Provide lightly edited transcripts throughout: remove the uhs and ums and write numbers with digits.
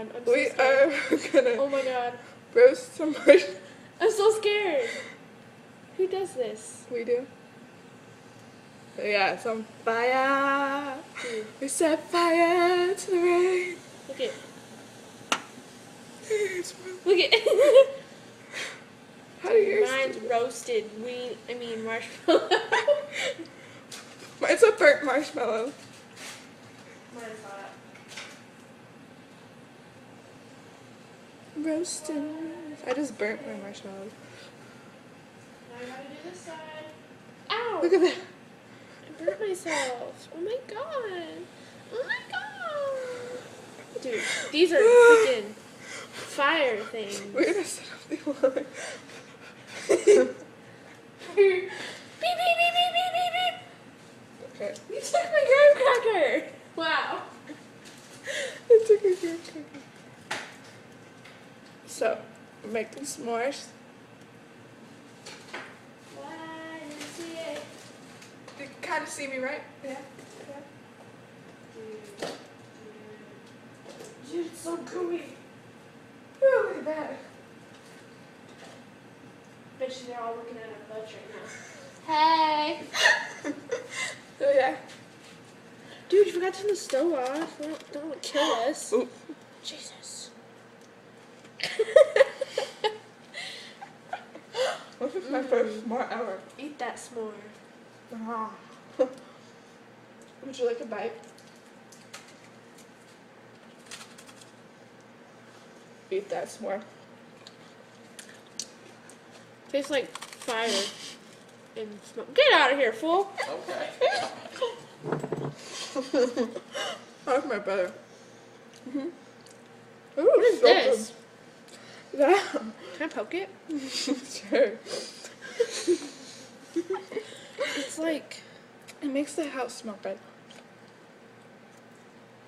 god, I'm so We scared. are gonna Oh my god, roast some marshmallows. I'm so scared. Who does this? We do. Yeah, it's on fire. Dude, We set fire to the rain. look at, It's- look at. How do yours? Mine's roasted marshmallow. Mine's a burnt marshmallow. Mine's hot. Roasted. I just burnt my marshmallows. Now I gotta do this side. Ow! Look at that. I burnt myself. Oh my god. Oh my god. Dude, these are freaking fire things. We're gonna set up the alarm. Beep, beep, beep, beep, beep, beep, beep. Okay. You took my graham cracker. Wow. I took a graham cracker. So, we're making s'mores. You can kind of see me, right? Yeah. Dude, it's so gooey. Oh, look at that. Bet you they're all looking at our butts right now. Hey. Oh, yeah. Dude, you forgot to turn the stove off. Don't kill us. Ooh. Jesus. This is my first s'more ever. Eat that s'more. Ah. Would you like a bite? Eat that s'more. Tastes like fire and smoke. Get out of here, fool. Okay. How's my brother? Mm-hmm. Ooh, What is so this? good. That. Can I poke it? Sure. It's like, It makes the house smell good.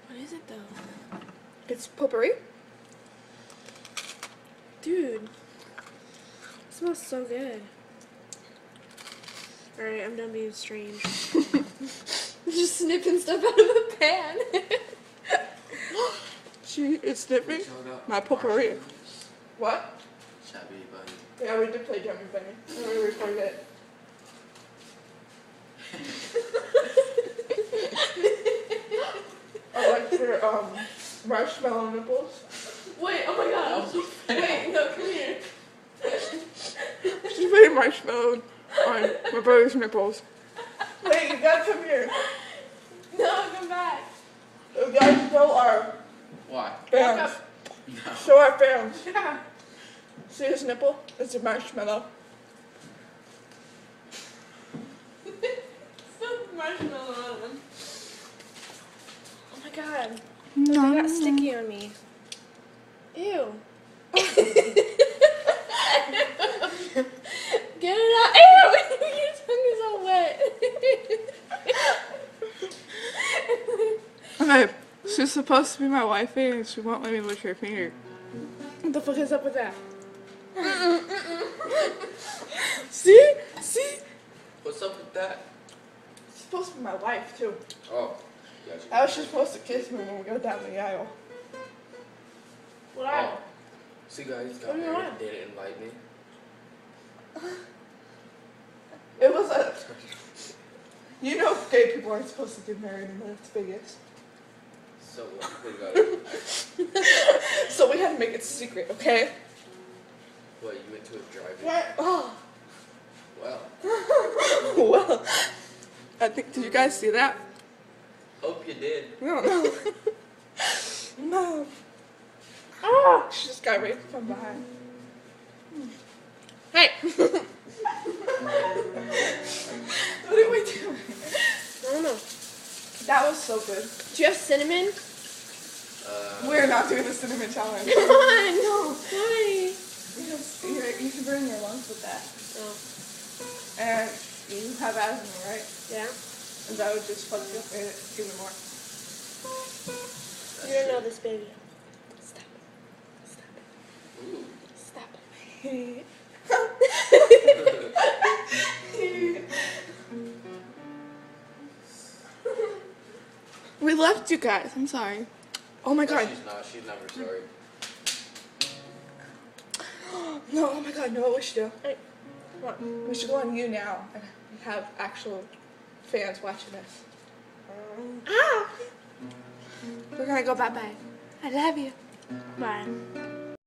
what is it though? It's potpourri. Dude. It smells so good. Alright, I'm done being strange. Just snipping stuff out of the pan. She is sniffing Showed up. my potpourri. What? Shabby bunny. Yeah, we did play Jumping Bunny. And we recorded it. I like your marshmallow nipples. Wait, oh my god. Wait, no, come here. She's putting marshmallow on my brother's nipples. Wait, you gotta come here. No, come back. You guys show our Why? fans. No. Show our fans. Yeah. See his nipple? It's a marshmallow. Some marshmallow on them. Oh my god. They got sticky on me. Ew. Get it out. Ew! Your tongue is all wet. Okay, she's supposed to be my wifey and she won't let me lick her finger. What the fuck is up with that? See? See? What's up with that? She's supposed to be my wife too. Oh, gotcha. How is she supposed to kiss me when we go down the aisle? What I? Oh, so you guys got What do you married want? and didn't invite me? It was a... You know gay people aren't supposed to get married in Las Vegas. So what? We got So we had to make it secret, okay? what? You went to a drive-in? What? Oh. Well, Well, I think, did you guys see that? hope you did. No. No. Ah, she just got raped from behind. Hey! What are we doing? I don't know. That was so good. Do you have cinnamon? We're not doing the cinnamon challenge. Come on. No. Why? You can burn your lungs with that. Oh. And you have asthma, right? Yeah. And that would just fuck you up even more. You don't know this, baby. Stop. Stop. Ooh. Stop. We left you guys. I'm sorry. Oh my No, god. she's not. She's never sorry. No, oh my god, know what we should do? Hey, come on. We should go on You Now and have actual fans watching us. Ah! We're gonna go bye-bye. I love you. Bye.